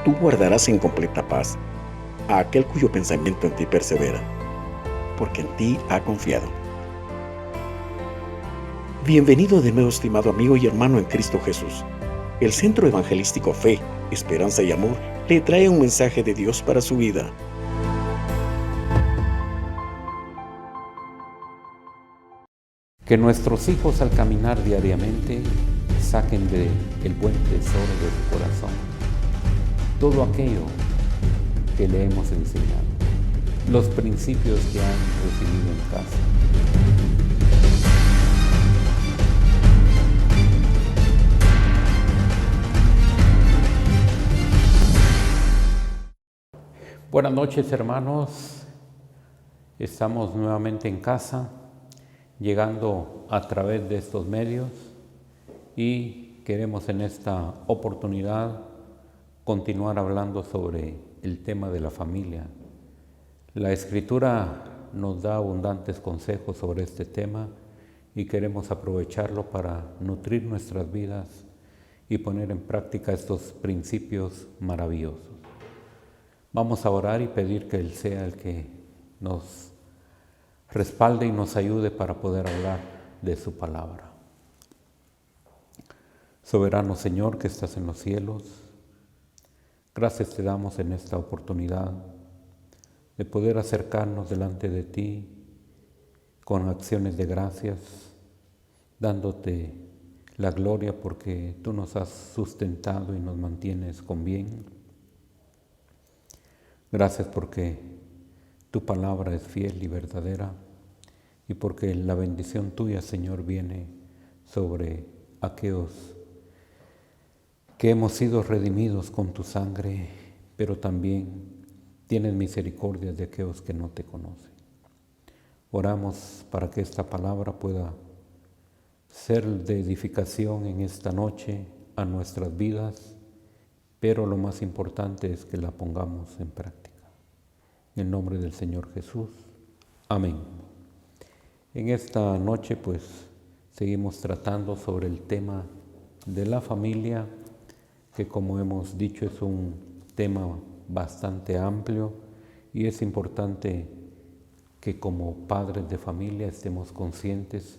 Tú guardarás en completa paz a aquel cuyo pensamiento en ti persevera, porque en ti ha confiado. Bienvenido de nuevo, estimado amigo y hermano en Cristo Jesús. El Centro Evangelístico Fe, Esperanza y Amor le trae un mensaje de Dios para su vida. Que nuestros hijos al caminar diariamente saquen del buen tesoro de su corazón todo aquello que le hemos enseñado, los principios que han recibido en casa. Buenas noches, hermanos. Estamos nuevamente en casa, llegando a través de estos medios, y queremos en esta oportunidad continuar hablando sobre el tema de la familia. La Escritura nos da abundantes consejos sobre este tema y queremos aprovecharlo para nutrir nuestras vidas y poner en práctica estos principios maravillosos. Vamos a orar y pedir que Él sea el que nos respalde y nos ayude para poder hablar de su palabra. Soberano Señor que estás en los cielos, gracias te damos en esta oportunidad de poder acercarnos delante de ti con acciones de gracias, dándote la gloria porque tú nos has sustentado y nos mantienes con bien. Gracias porque tu palabra es fiel y verdadera y porque la bendición tuya, Señor, viene sobre aquellos que hemos sido redimidos con tu sangre, pero también tienes misericordia de aquellos que no te conocen. Oramos para que esta palabra pueda ser de edificación en esta noche a nuestras vidas, pero lo más importante es que la pongamos en práctica. En el nombre del Señor Jesús. Amén. En esta noche pues seguimos tratando sobre el tema de la familia, que como hemos dicho es un tema bastante amplio y es importante que como padres de familia estemos conscientes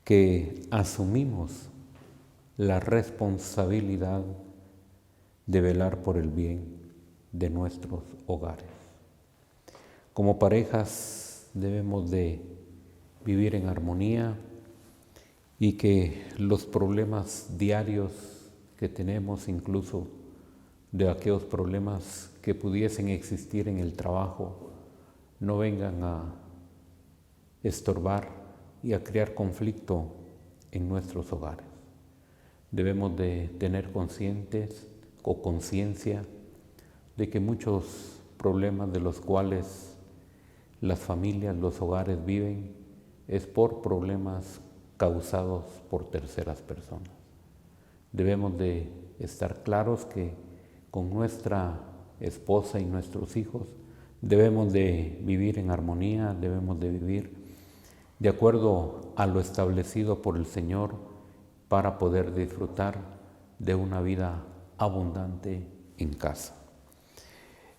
que asumimos la responsabilidad de velar por el bien de nuestros hogares. Como parejas debemos de vivir en armonía y que los problemas diarios que tenemos, incluso de aquellos problemas que pudiesen existir en el trabajo, no vengan a estorbar y a crear conflicto en nuestros hogares. Debemos de tener conciencia de que muchos problemas de los cuales las familias, los hogares viven, es por problemas causados por terceras personas. Debemos de estar claros que con nuestra esposa y nuestros hijos debemos de vivir en armonía, debemos de vivir de acuerdo a lo establecido por el Señor para poder disfrutar de una vida abundante en casa.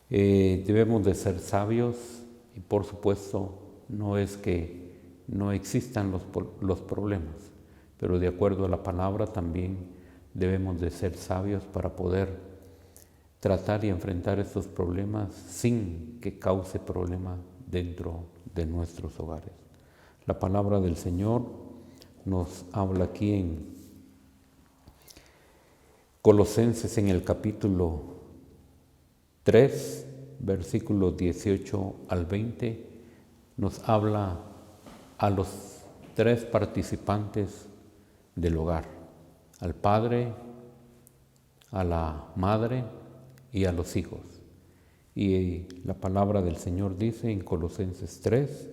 Debemos de ser sabios y por supuesto no es que no existan los problemas, pero de acuerdo a la palabra también debemos de ser sabios para poder tratar y enfrentar estos problemas sin que cause problema dentro de nuestros hogares. La palabra del Señor nos habla aquí en Colosenses en el capítulo 3, versículos 18 al 20, nos habla a los tres participantes del hogar, al padre, a la madre y a los hijos. Y la palabra del Señor dice en Colosenses 3,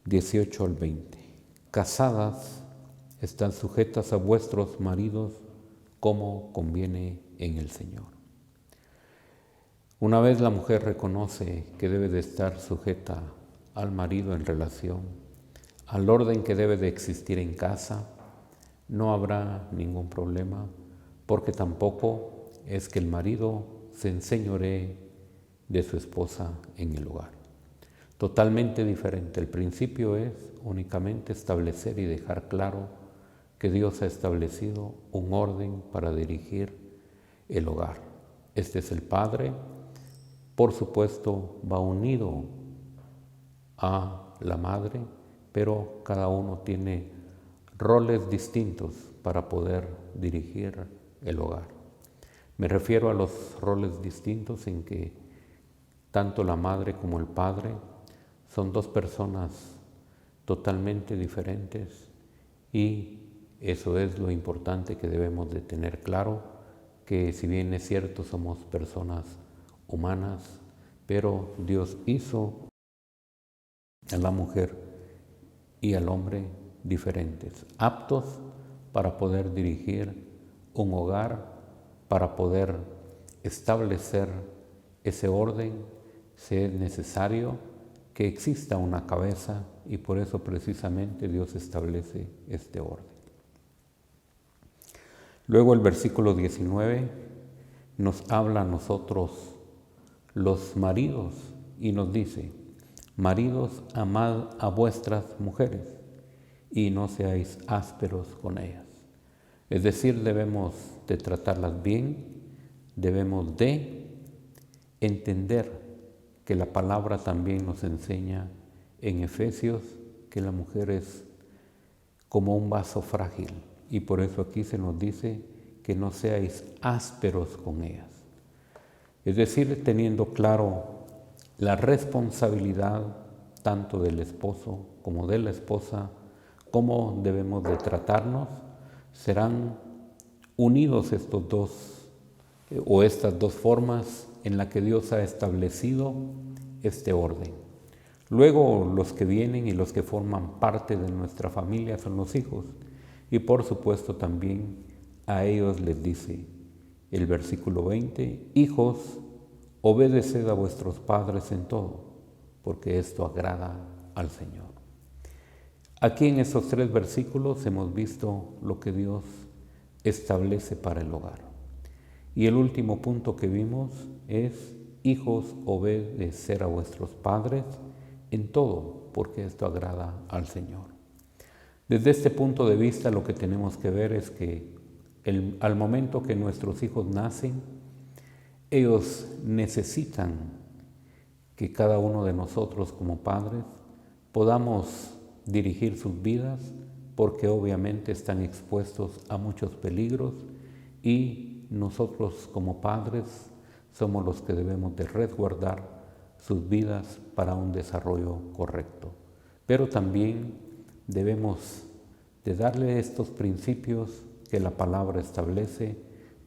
18 al 20, casadas, están sujetas a vuestros maridos como conviene en el Señor. Una vez la mujer reconoce que debe de estar sujeta al marido en relación al orden que debe de existir en casa, no habrá ningún problema, porque tampoco es que el marido se enseñoree de su esposa en el hogar. Totalmente diferente. El principio es únicamente establecer y dejar claro que Dios ha establecido un orden para dirigir el hogar. Este es el Padre, por supuesto va unido a la Madre, pero cada uno tiene roles distintos para poder dirigir el hogar. Me refiero a los roles distintos en que tanto la Madre como el Padre son dos personas totalmente diferentes y eso es lo importante que debemos de tener claro, que si bien es cierto somos personas humanas, pero Dios hizo a la mujer y al hombre diferentes, aptos para poder dirigir un hogar, para poder establecer ese orden. Si es necesario que exista una cabeza y por eso precisamente Dios establece este orden. Luego el versículo 19 nos habla a nosotros los maridos y nos dice: maridos, amad a vuestras mujeres y no seáis ásperos con ellas. Es decir, debemos de tratarlas bien, debemos de entender que la palabra también nos enseña en Efesios que la mujer es como un vaso frágil y por eso aquí se nos dice que no seáis ásperos con ellas. Es decir, teniendo claro la responsabilidad tanto del esposo como de la esposa, cómo debemos de tratarnos, serán unidos estos dos o estas dos formas en la que Dios ha establecido este orden. Luego los que vienen y los que forman parte de nuestra familia son los hijos y por supuesto también a ellos les dice el versículo 20: hijos, obedeced a vuestros padres en todo, porque esto agrada al Señor. Aquí en estos 3 versículos hemos visto lo que Dios establece para el hogar. Y el último punto que vimos es: hijos, obedecer a vuestros padres en todo, porque esto agrada al Señor. Desde este punto de vista lo que tenemos que ver es que al momento que nuestros hijos nacen, ellos necesitan que cada uno de nosotros como padres podamos dirigir sus vidas, porque obviamente están expuestos a muchos peligros y nosotros como padres somos los que debemos de resguardar sus vidas para un desarrollo correcto. Pero también debemos de darle estos principios que la palabra establece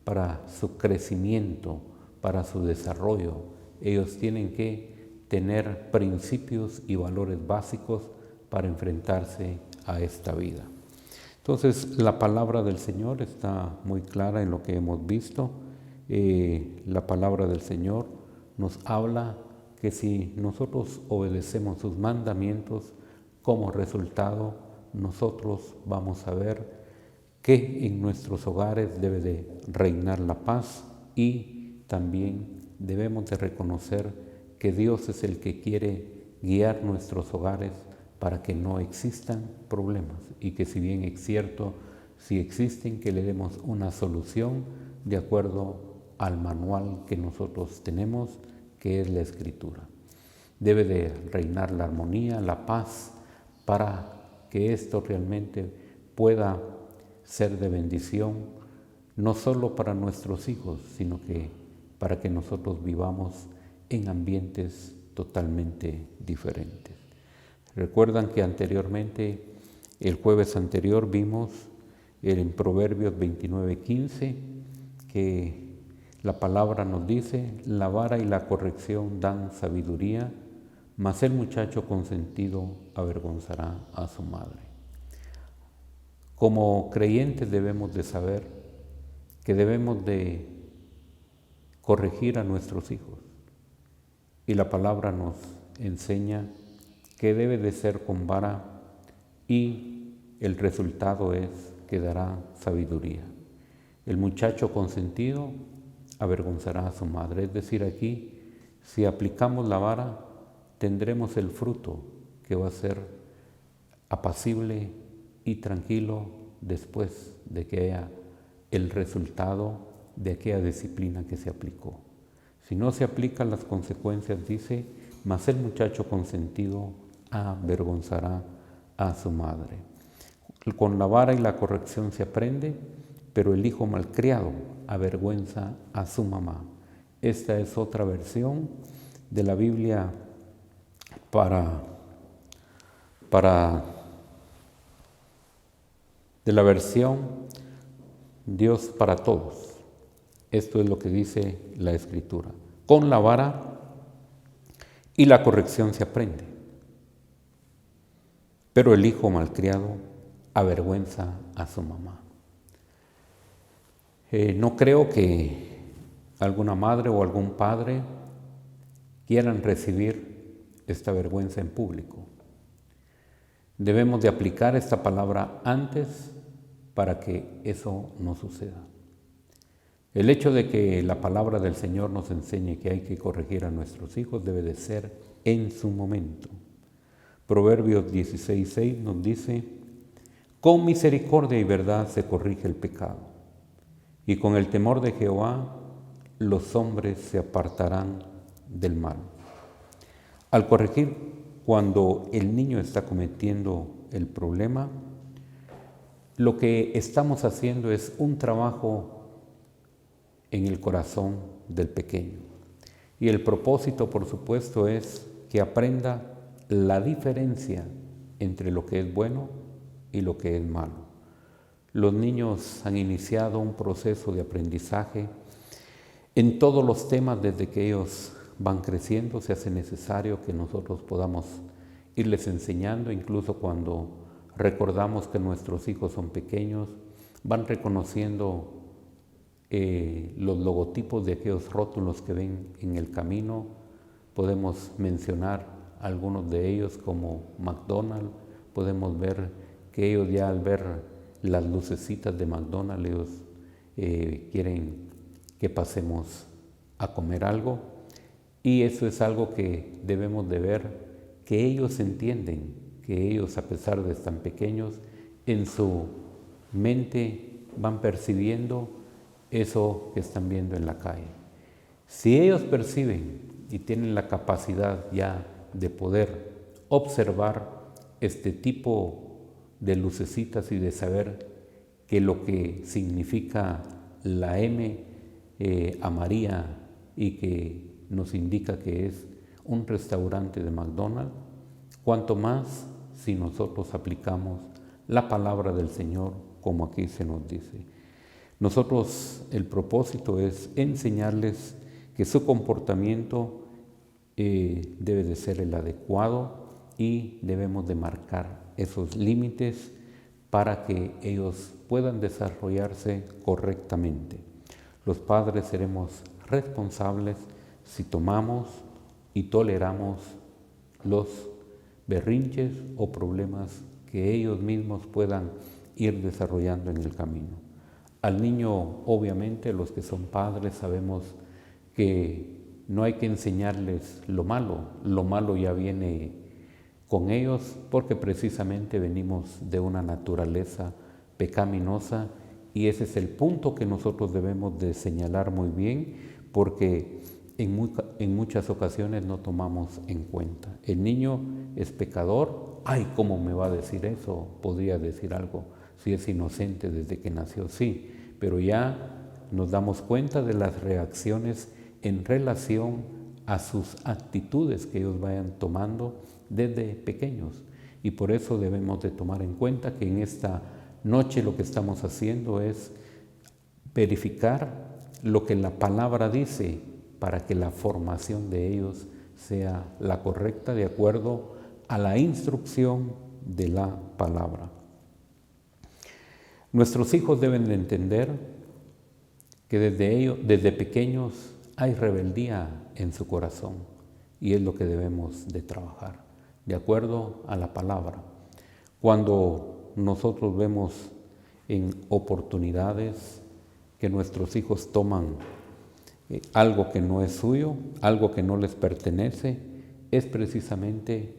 para su crecimiento, para su desarrollo. Ellos tienen que tener principios y valores básicos para enfrentarse a esta vida. Entonces, la palabra del Señor está muy clara en lo que hemos visto. La palabra del Señor nos habla que si nosotros obedecemos sus mandamientos, como resultado nosotros vamos a ver que en nuestros hogares debe de reinar la paz y también debemos de reconocer que Dios es el que quiere guiar nuestros hogares para que no existan problemas y que si bien es cierto, si existen, que le demos una solución de acuerdo al manual que nosotros tenemos, que es la Escritura. Debe de reinar la armonía, la paz, para que esto realmente pueda ser de bendición, no solo para nuestros hijos, sino que para que nosotros vivamos en ambientes totalmente diferentes. Recuerdan que anteriormente, el jueves anterior, vimos en Proverbios 29:15 que la palabra nos dice: la vara y la corrección dan sabiduría, mas el muchacho consentido avergonzará a su madre. Como creyentes debemos de saber que debemos de corregir a nuestros hijos y la palabra nos enseña que debe de ser con vara y el resultado es que dará sabiduría. El muchacho consentido avergonzará a su madre. Es decir, aquí, si aplicamos la vara, tendremos el fruto que va a ser apacible y tranquilo después de que haya el resultado de aquella disciplina que se aplicó. Si no se aplican las consecuencias, dice, mas el muchacho consentido avergonzará a su madre. Con la vara y la corrección se aprende, pero el hijo malcriado avergüenza a su mamá. Esta es otra versión de la Biblia de la versión Dios para todos. Esto es lo que dice la Escritura. Con la vara y la corrección se aprende, pero el hijo malcriado avergüenza a su mamá. No creo que alguna madre o algún padre quieran recibir esta vergüenza en público. Debemos de aplicar esta palabra antes para que eso no suceda. El hecho de que la palabra del Señor nos enseñe que hay que corregir a nuestros hijos debe de ser en su momento. Proverbios 16:6 nos dice: con misericordia y verdad se corrige el pecado, y con el temor de Jehová los hombres se apartarán del mal. Al corregir cuando el niño está cometiendo el problema, lo que estamos haciendo es un trabajo en el corazón del pequeño. Y el propósito, por supuesto, es que aprenda la diferencia entre lo que es bueno y lo que es malo. Los niños han iniciado un proceso de aprendizaje en todos los temas. Desde que ellos van creciendo, se hace necesario que nosotros podamos irles enseñando, incluso cuando recordamos que nuestros hijos son pequeños, van reconociendo los logotipos de aquellos rótulos que ven en el camino. Podemos mencionar algunos de ellos como McDonald's. Podemos ver que ellos ya al ver las lucecitas de McDonald's, ellos quieren que pasemos a comer algo. Y eso es algo que debemos de ver, que ellos entienden, que ellos, a pesar de estar pequeños, en su mente van percibiendo eso que están viendo en la calle. Si ellos perciben y tienen la capacidad ya de poder observar este tipo de lucecitas y de saber que lo que significa la M amarilla y que nos indica que es un restaurante de McDonald's, cuanto más si nosotros aplicamos la palabra del Señor como aquí se nos dice. Nosotros, el propósito es enseñarles que su comportamiento debe de ser el adecuado y debemos de marcar esos límites para que ellos puedan desarrollarse correctamente. Los padres seremos responsables si tomamos y toleramos los berrinches o problemas que ellos mismos puedan ir desarrollando en el camino. Al niño, obviamente, los que son padres sabemos que no hay que enseñarles lo malo ya viene con ellos porque precisamente venimos de una naturaleza pecaminosa y ese es el punto que nosotros debemos de señalar muy bien porque en muchas ocasiones no tomamos en cuenta. El niño es pecador, ¡ay, cómo me va a decir eso! Podría decir algo, si es inocente desde que nació, sí, pero ya nos damos cuenta de las reacciones en relación a sus actitudes que ellos vayan tomando desde pequeños. Y por eso debemos de tomar en cuenta que en esta noche lo que estamos haciendo es verificar lo que la palabra dice para que la formación de ellos sea la correcta de acuerdo a la instrucción de la palabra. Nuestros hijos deben de entender que desde pequeños hay rebeldía en su corazón y es lo que debemos de trabajar, de acuerdo a la palabra. Cuando nosotros vemos en oportunidades que nuestros hijos toman algo que no es suyo, algo que no les pertenece, es precisamente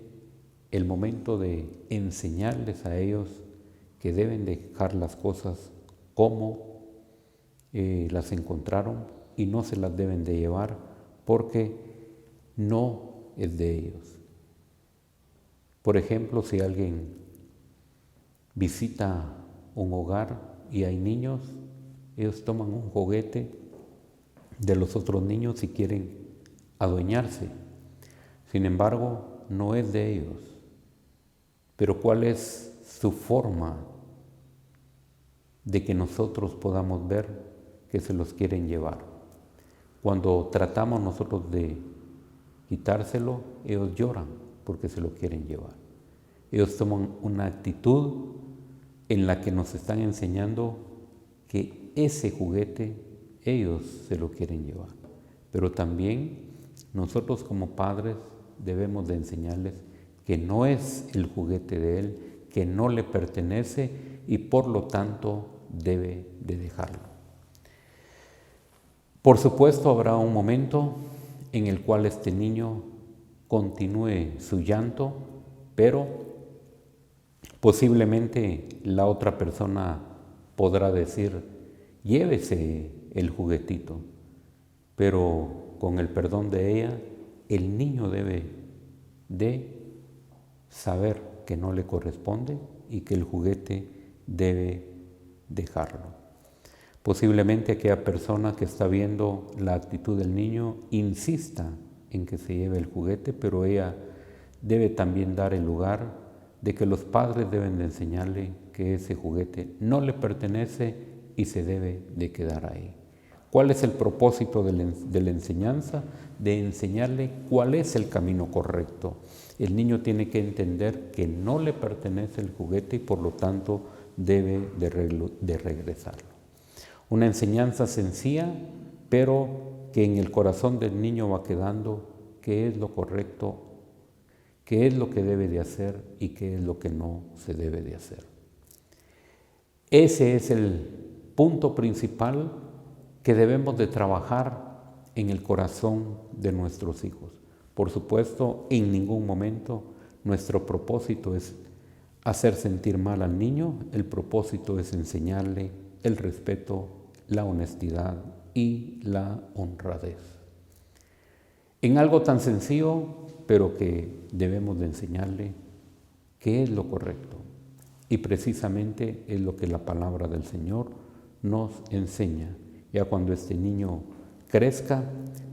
el momento de enseñarles a ellos que deben dejar las cosas como las encontraron y no se las deben de llevar porque no es de ellos. Por ejemplo, si alguien visita un hogar y hay niños, ellos toman un juguete de los otros niños y quieren adueñarse. Sin embargo, no es de ellos. Pero ¿cuál es su forma de que nosotros podamos ver que se los quieren llevar? Cuando tratamos nosotros de quitárselo, ellos lloran porque se lo quieren llevar. Ellos toman una actitud en la que nos están enseñando que ese juguete ellos se lo quieren llevar. Pero también nosotros como padres debemos de enseñarles que no es el juguete de él, que no le pertenece y por lo tanto debe de dejarlo. Por supuesto habrá un momento en el cual este niño continúe su llanto, pero posiblemente la otra persona podrá decir, llévese el juguetito, pero con el perdón de ella, el niño debe de saber que no le corresponde y que el juguete debe dejarlo. Posiblemente aquella persona que está viendo la actitud del niño insista en que se lleve el juguete, pero ella debe también dar el lugar de que los padres deben de enseñarle que ese juguete no le pertenece y se debe de quedar ahí. ¿Cuál es el propósito de la enseñanza? De enseñarle cuál es el camino correcto. El niño tiene que entender que no le pertenece el juguete y por lo tanto debe de regresarlo. Una enseñanza sencilla, pero que en el corazón del niño va quedando qué es lo correcto, qué es lo que debe de hacer y qué es lo que no se debe de hacer. Ese es el punto principal que debemos de trabajar en el corazón de nuestros hijos. Por supuesto, en ningún momento nuestro propósito es hacer sentir mal al niño, el propósito es enseñarle el respeto, la honestidad y la honradez. En algo tan sencillo, pero que debemos de enseñarle qué es lo correcto. Y precisamente es lo que la palabra del Señor nos enseña. Ya cuando este niño crezca,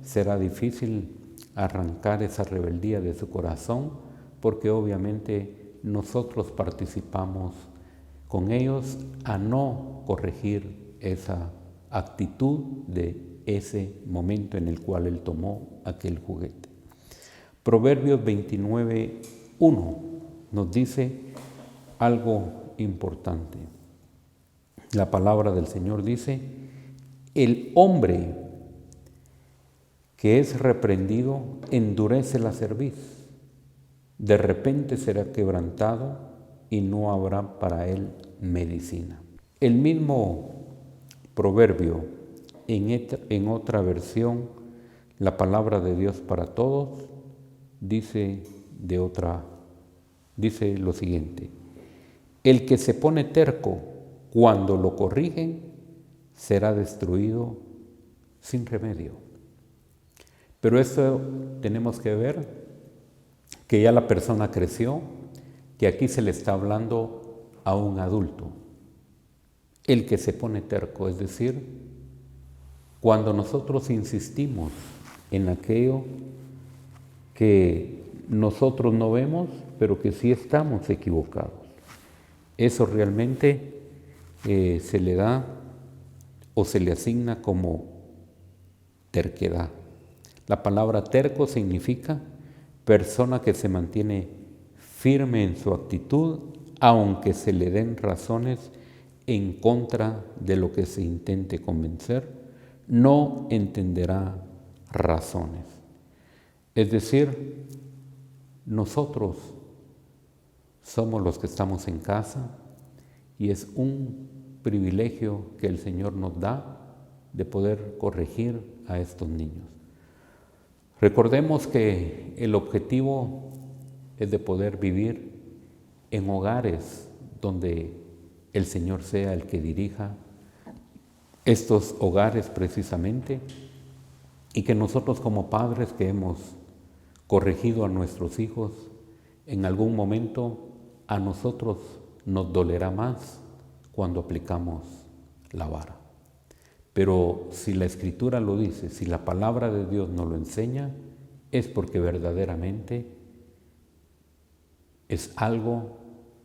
será difícil arrancar esa rebeldía de su corazón, porque obviamente nosotros participamos con ellos a no corregir esa actitud de ese momento en el cual él tomó aquel juguete. Proverbios 29:1 nos dice algo importante. La palabra del Señor dice: el hombre que es reprendido endurece la cerviz, de repente será quebrantado y no habrá para él medicina. El mismo proverbio, en otra versión, la palabra de Dios para todos, dice lo siguiente: el que se pone terco cuando lo corrigen será destruido sin remedio. Pero esto tenemos que ver que ya la persona creció, que aquí se le está hablando a un adulto. El que se pone terco, es decir, cuando nosotros insistimos en aquello que nosotros no vemos, pero que sí estamos equivocados. Eso realmente se le da o se le asigna como terquedad. La palabra terco significa persona que se mantiene firme en su actitud, aunque se le den razones en contra de lo que se intente convencer, no entenderá razones. Es decir, nosotros somos los que estamos en casa y es un privilegio que el Señor nos da de poder corregir a estos niños. Recordemos que el objetivo es de poder vivir en hogares donde el Señor sea el que dirija estos hogares precisamente, y que nosotros como padres que hemos corregido a nuestros hijos, en algún momento a nosotros nos dolerá más cuando aplicamos la vara. Pero si la Escritura lo dice, si la palabra de Dios nos lo enseña, es porque verdaderamente es algo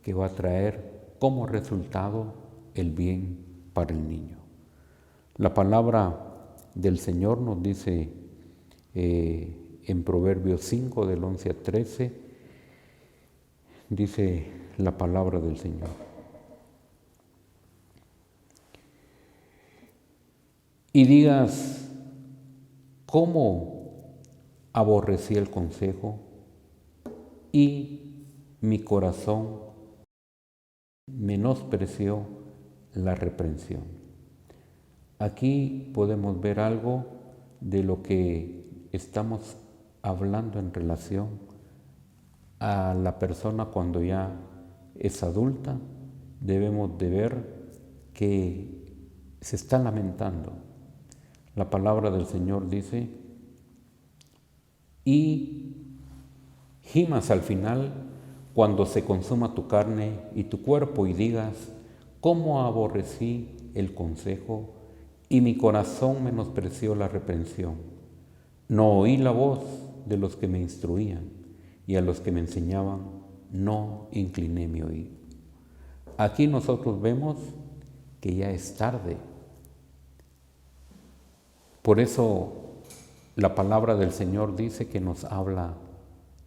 que va a traer como resultado el bien para el niño. La palabra del Señor nos dice en Proverbios 5, del 11 al 13, dice la palabra del Señor: y digas, ¿cómo aborrecí el consejo y mi corazón menospreció la reprensión? Aquí podemos ver algo de lo que estamos hablando en relación a la persona cuando ya es adulta. Debemos de ver que se está lamentando. La palabra del Señor dice: y gimas al final cuando se consuma tu carne y tu cuerpo, y digas, ¿cómo aborrecí el consejo y mi corazón menospreció la reprensión? No oí la voz de los que me instruían, y a los que me enseñaban no incliné mi oído. Aquí nosotros vemos que ya es tarde. Por eso la palabra del Señor dice que nos habla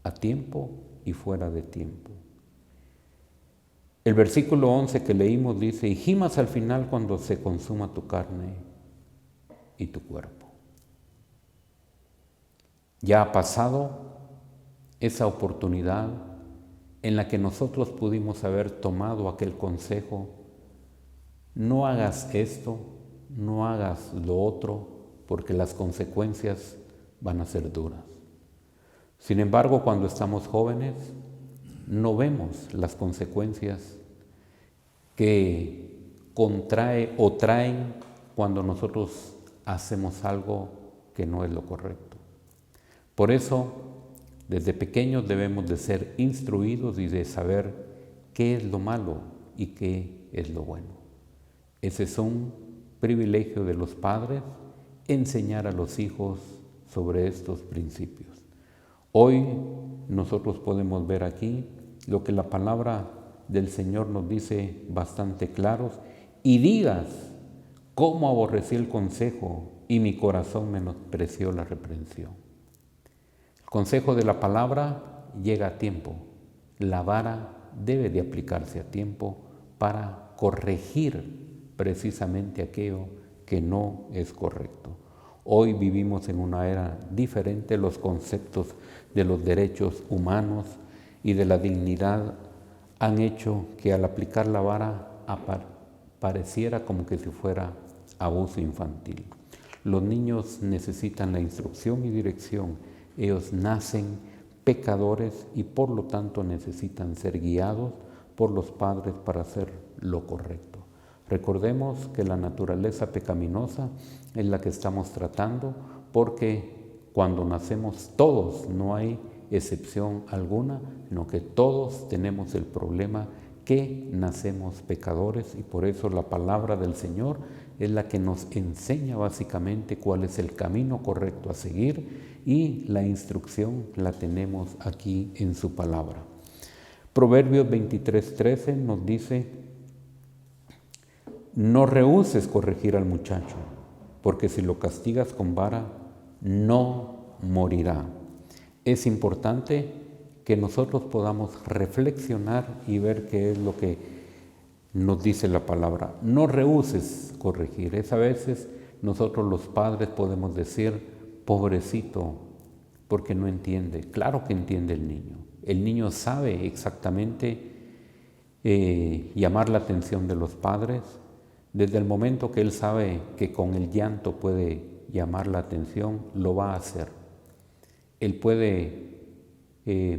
a tiempo y fuera de tiempo. El versículo 11 que leímos dice: y gimas al final cuando se consuma tu carne y tu cuerpo. Ya ha pasado esa oportunidad en la que nosotros pudimos haber tomado aquel consejo: no hagas esto, no hagas lo otro, porque las consecuencias van a ser duras. Sin embargo, cuando estamos jóvenes, no vemos las consecuencias que contrae o traen cuando nosotros hacemos algo que no es lo correcto. Por eso, desde pequeños debemos de ser instruidos y de saber qué es lo malo y qué es lo bueno. Ese es un privilegio de los padres, enseñar a los hijos sobre estos principios. Hoy nosotros podemos ver aquí lo que la palabra del Señor nos dice bastante claros: y digas, ¿cómo aborrecí el consejo y mi corazón menospreció la reprensión? El consejo de la palabra llega a tiempo. La vara debe de aplicarse a tiempo para corregir precisamente aquello que no es correcto. Hoy vivimos en una era diferente. Los conceptos de los derechos humanos y de la dignidad han hecho que al aplicar la vara pareciera como que si fuera abuso infantil. Los niños necesitan la instrucción y dirección. Ellos nacen pecadores y por lo tanto necesitan ser guiados por los padres para hacer lo correcto. Recordemos que la naturaleza pecaminosa es la que estamos tratando, porque cuando nacemos todos, no hay excepción alguna, sino que todos tenemos el problema que nacemos pecadores, y por eso la palabra del Señor es la que nos enseña básicamente cuál es el camino correcto a seguir, y la instrucción la tenemos aquí en su palabra. Proverbios 23:13 nos dice: no rehúses corregir al muchacho, porque si lo castigas con vara, no morirá. Es importante que nosotros podamos reflexionar y ver qué es lo que nos dice la palabra. No rehúses corregir. Es a veces nosotros los padres podemos decir: pobrecito, porque no entiende. Claro que entiende el niño. El niño sabe exactamente llamar la atención de los padres, Desde el momento que él sabe que con el llanto puede llamar la atención, lo va a hacer. Él puede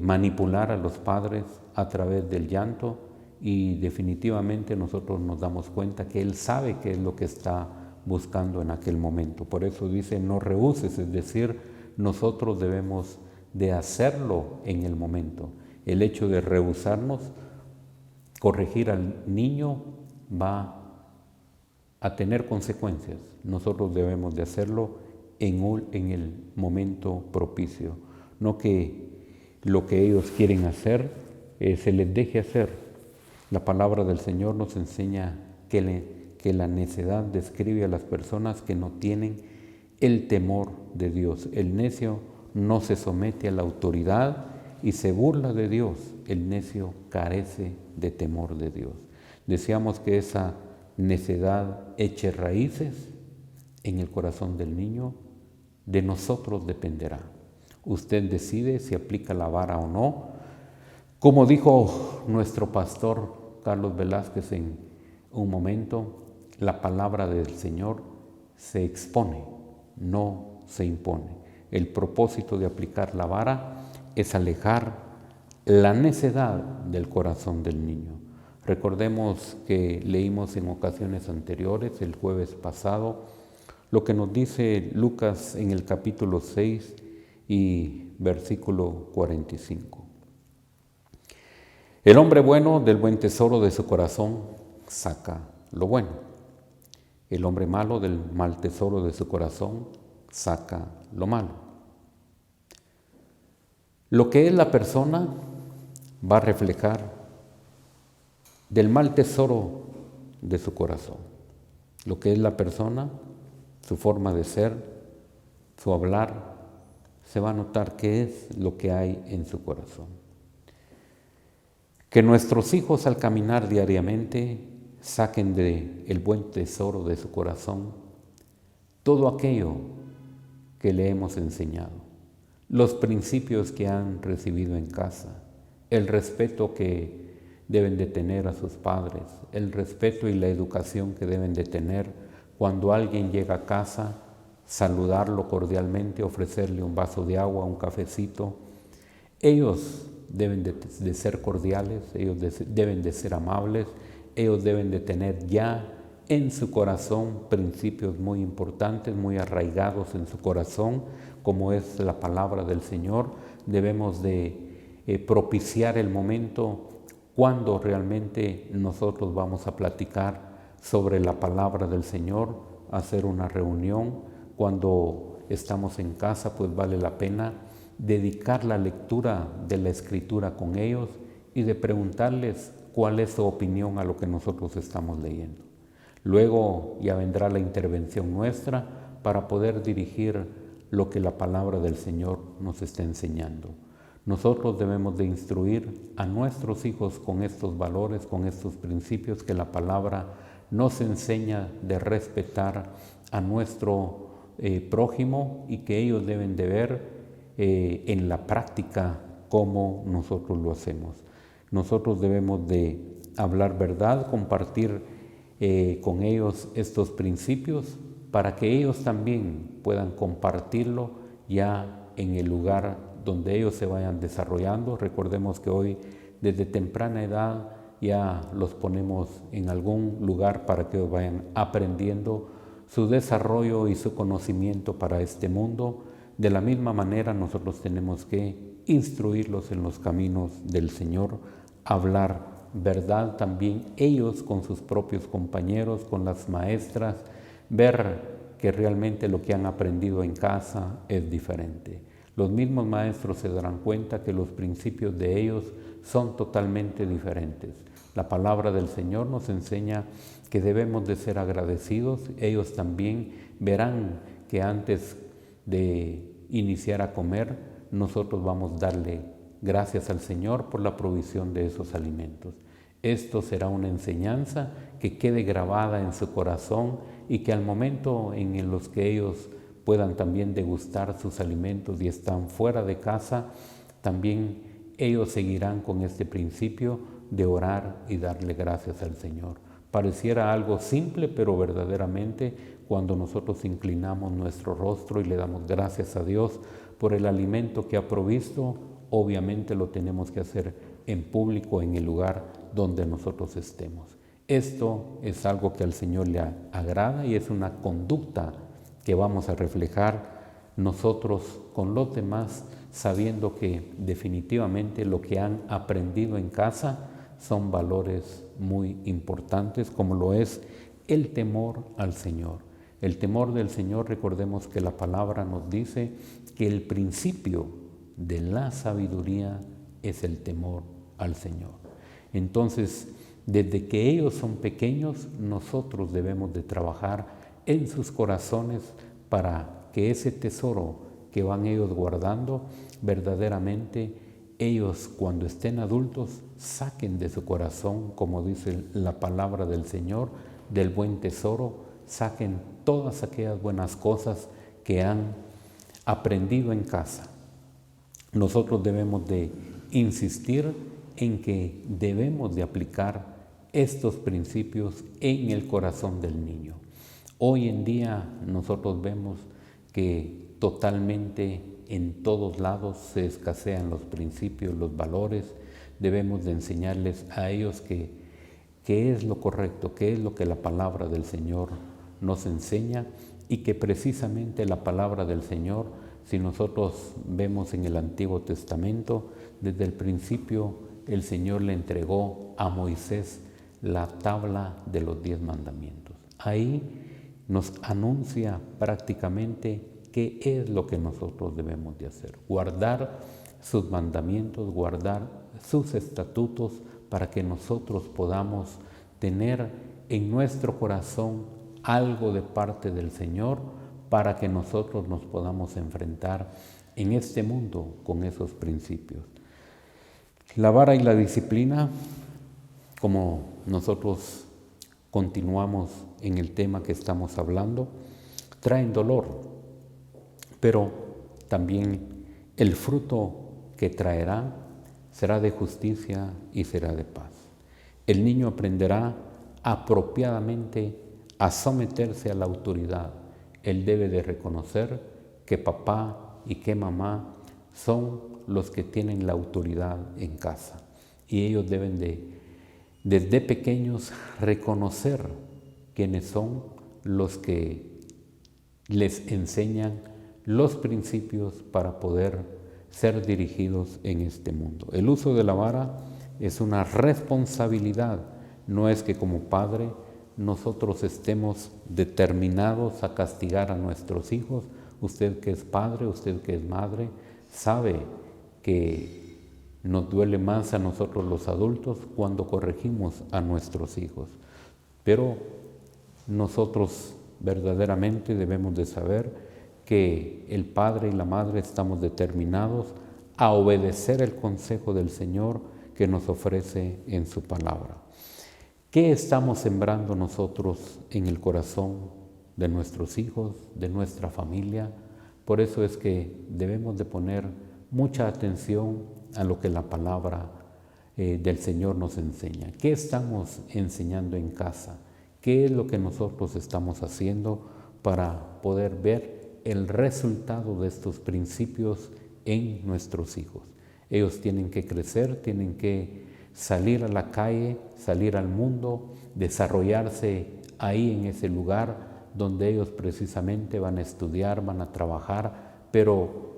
manipular a los padres a través del llanto y definitivamente nosotros nos damos cuenta que él sabe qué es lo que está buscando en aquel momento. Por eso dice, no rehúses, es decir, nosotros debemos de hacerlo en el momento. El hecho de rehusarnos, corregir al niño, va a tener consecuencias. Nosotros debemos de hacerlo en el momento propicio, no que lo que ellos quieren hacer se les deje hacer. La palabra del Señor nos enseña que la necedad describe a las personas que no tienen el temor de Dios. El necio no se somete a la autoridad y se burla de Dios. El necio carece de temor de Dios. Deseamos que esa necedad eche raíces en el corazón del niño. De nosotros dependerá. Usted decide si aplica la vara o no. Como dijo nuestro pastor Carlos Velázquez en un momento, la palabra del Señor se expone, no se impone. El propósito de aplicar la vara es alejar la necedad del corazón del niño. Recordemos que leímos en ocasiones anteriores, el jueves pasado, lo que nos dice Lucas en el capítulo 6 y versículo 45. El hombre bueno del buen tesoro de su corazón saca lo bueno. El hombre malo del mal tesoro de su corazón saca lo malo. Lo que es la persona va a reflejar del mal tesoro de su corazón. Lo que es la persona, su forma de ser, su hablar, se va a notar qué es lo que hay en su corazón. Que nuestros hijos al caminar diariamente saquen del buen tesoro de su corazón todo aquello que le hemos enseñado, los principios que han recibido en casa, el respeto que deben de tener a sus padres, el respeto y la educación que deben de tener cuando alguien llega a casa, saludarlo cordialmente, ofrecerle un vaso de agua, un cafecito. Ellos deben de ser cordiales, ellos deben de ser amables, ellos deben de tener ya en su corazón principios muy importantes, muy arraigados en su corazón, como es la palabra del Señor. Debemos de propiciar el momento cuando realmente nosotros vamos a platicar sobre la palabra del Señor, hacer una reunión. Cuando estamos en casa, pues vale la pena dedicar la lectura de la Escritura con ellos y de preguntarles cuál es su opinión a lo que nosotros estamos leyendo. Luego ya vendrá la intervención nuestra para poder dirigir lo que la palabra del Señor nos está enseñando. Nosotros debemos de instruir a nuestros hijos con estos valores, con estos principios que la palabra nos enseña, de respetar a nuestro prójimo, y que ellos deben de ver en la práctica cómo nosotros lo hacemos. Nosotros debemos de hablar verdad, compartir con ellos estos principios para que ellos también puedan compartirlo ya en el lugar donde ellos se vayan desarrollando. Recordemos que hoy desde temprana edad ya los ponemos en algún lugar para que ellos vayan aprendiendo su desarrollo y su conocimiento para este mundo. De la misma manera nosotros tenemos que instruirlos en los caminos del Señor, hablar verdad también ellos con sus propios compañeros, con las maestras, ver que realmente lo que han aprendido en casa es diferente. Los mismos maestros se darán cuenta que los principios de ellos son totalmente diferentes. La palabra del Señor nos enseña que debemos de ser agradecidos. Ellos también verán que antes de iniciar a comer, nosotros vamos a darle gracias al Señor por la provisión de esos alimentos. Esto será una enseñanza que quede grabada en su corazón y que al momento en los que ellos puedan también degustar sus alimentos y están fuera de casa, también ellos seguirán con este principio de orar y darle gracias al Señor. Pareciera algo simple, pero verdaderamente cuando nosotros inclinamos nuestro rostro y le damos gracias a Dios por el alimento que ha provisto, obviamente lo tenemos que hacer en público, en el lugar donde nosotros estemos. Esto es algo que al Señor le agrada y es una conducta que vamos a reflejar nosotros con los demás, sabiendo que definitivamente lo que han aprendido en casa son valores muy importantes, como lo es el temor al Señor. El temor del Señor, recordemos que la palabra nos dice que el principio de la sabiduría es el temor al Señor. Entonces, desde que ellos son pequeños, nosotros debemos de trabajar en sus corazones para que ese tesoro que van ellos guardando, verdaderamente ellos cuando estén adultos saquen de su corazón, como dice la palabra del Señor, del buen tesoro, saquen todas aquellas buenas cosas que han aprendido en casa. Nosotros debemos de insistir en que debemos de aplicar estos principios en el corazón del niño. Hoy en día nosotros vemos que totalmente en todos lados se escasean los principios, los valores. Debemos de enseñarles a ellos qué es lo correcto, qué es lo que la palabra del Señor nos enseña, y que precisamente la palabra del Señor, si nosotros vemos en el Antiguo Testamento, desde el principio el Señor le entregó a Moisés la tabla de los 10 mandamientos. Ahí nos anuncia prácticamente qué es lo que nosotros debemos de hacer: guardar sus mandamientos, guardar sus estatutos, para que nosotros podamos tener en nuestro corazón algo de parte del Señor, para que nosotros nos podamos enfrentar en este mundo con esos principios. La vara y la disciplina, como nosotros continuamos en el tema que estamos hablando, traen dolor, pero también el fruto que traerá será de justicia y será de paz. El niño aprenderá apropiadamente a someterse a la autoridad. Él debe de reconocer que papá y que mamá son los que tienen la autoridad en casa, y ellos deben de, desde pequeños, reconocer quiénes son los que les enseñan los principios para poder ser dirigidos en este mundo. El uso de la vara es una responsabilidad. No es que como padre nosotros estemos determinados a castigar a nuestros hijos. Usted que es padre, usted que es madre, sabe que nos duele más a nosotros los adultos cuando corregimos a nuestros hijos. Pero nosotros verdaderamente debemos de saber que el padre y la madre estamos determinados a obedecer el consejo del Señor que nos ofrece en su palabra. ¿Qué estamos sembrando nosotros en el corazón de nuestros hijos, de nuestra familia? Por eso es que debemos de poner mucha atención a lo que la palabra del Señor nos enseña. ¿Qué estamos enseñando en casa? ¿Qué es lo que nosotros estamos haciendo para poder ver el resultado de estos principios en nuestros hijos? Ellos tienen que crecer, tienen que salir a la calle, salir al mundo, desarrollarse ahí en ese lugar donde ellos precisamente van a estudiar, van a trabajar, pero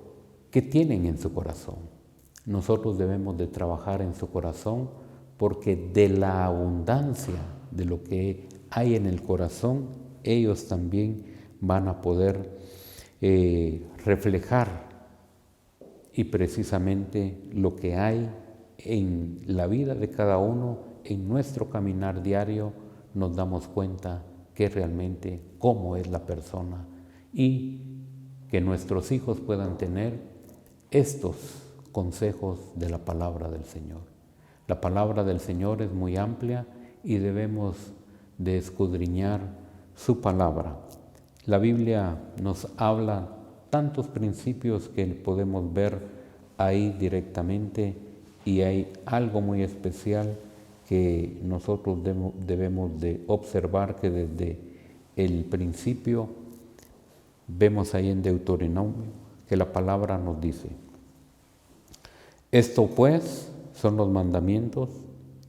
¿qué tienen en su corazón? Nosotros debemos de trabajar en su corazón, porque de la abundancia de lo que hay en el corazón, ellos también van a poder reflejar, y precisamente lo que hay en la vida de cada uno, en nuestro caminar diario, nos damos cuenta que realmente cómo es la persona, y que nuestros hijos puedan tener estos consejos de la palabra del Señor. La palabra del Señor es muy amplia y debemos de escudriñar su palabra. La Biblia nos habla tantos principios que podemos ver ahí directamente, y hay algo muy especial que nosotros debemos de observar, que desde el principio vemos ahí en Deuteronomio que la palabra nos dice: esto pues son los mandamientos,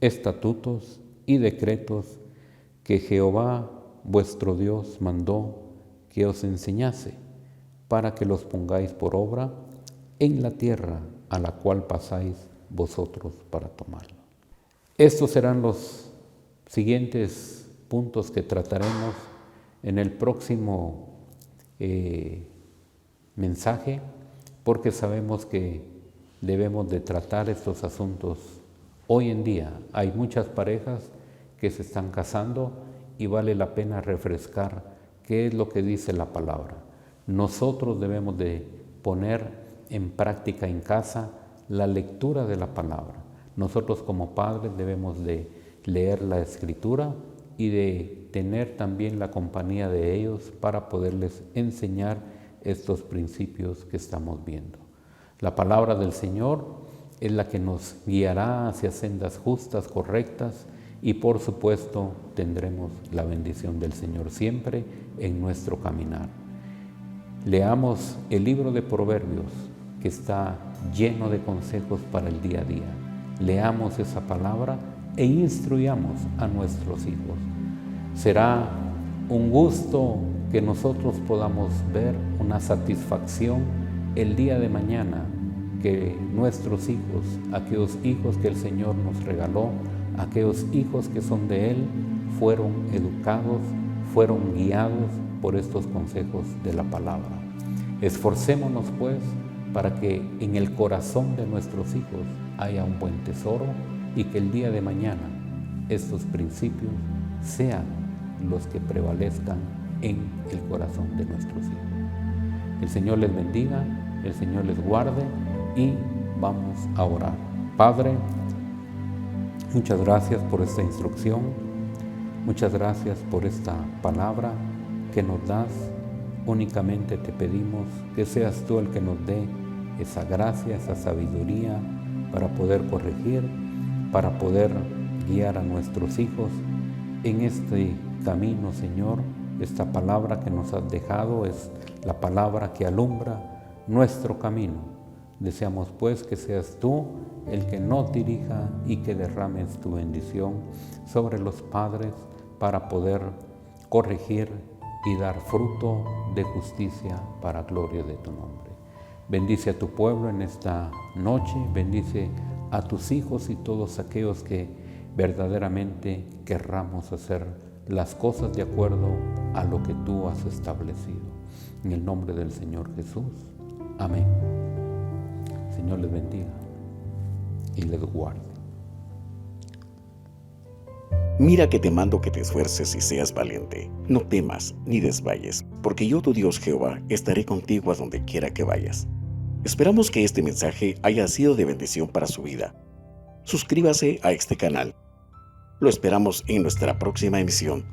estatutos y decretos que Jehová vuestro Dios mandó que os enseñase, para que los pongáis por obra en la tierra a la cual pasáis vosotros para tomarla. Estos serán los siguientes puntos que trataremos en el próximo mensaje, porque sabemos que debemos de tratar estos asuntos. Hoy en día hay muchas parejas que se están casando y vale la pena refrescar qué es lo que dice la palabra. Nosotros debemos de poner en práctica en casa la lectura de la palabra. Nosotros como padres debemos de leer la Escritura y de tener también la compañía de ellos para poderles enseñar estos principios que estamos viendo. La palabra del Señor es la que nos guiará hacia sendas justas, correctas, y por supuesto tendremos la bendición del Señor siempre en nuestro caminar. Leamos el libro de Proverbios, que está lleno de consejos para el día a día. Leamos esa palabra e instruyamos a nuestros hijos. Será un gusto que nosotros podamos ver una satisfacción el día de mañana, que nuestros hijos, aquellos hijos que el Señor nos regaló, aquellos hijos que son de Él, fueron educados, fueron guiados por estos consejos de la palabra. Esforcémonos pues para que en el corazón de nuestros hijos haya un buen tesoro y que el día de mañana estos principios sean los que prevalezcan en el corazón de nuestros hijos. El Señor les bendiga, el Señor les guarde y vamos a orar. Padre, muchas gracias por esta instrucción, muchas gracias por esta palabra que nos das. Únicamente te pedimos que seas tú el que nos dé esa gracia, esa sabiduría para poder corregir, para poder guiar a nuestros hijos en este camino, Señor. Esta palabra que nos has dejado es la palabra que alumbra nuestro camino. Deseamos pues que seas tú el que nos dirija y que derrames tu bendición sobre los padres para poder corregir y dar fruto de justicia para gloria de tu nombre. Bendice a tu pueblo en esta noche, bendice a tus hijos y todos aquellos que verdaderamente querramos hacer las cosas de acuerdo a lo que tú has establecido. En el nombre del Señor Jesús. Amén. Señor les bendiga y les guarde. Mira que te mando que te esfuerces y seas valiente. No temas ni desmayes, porque yo, tu Dios Jehová, estaré contigo a donde quiera que vayas. Esperamos que este mensaje haya sido de bendición para su vida. Suscríbase a este canal. Lo esperamos en nuestra próxima emisión.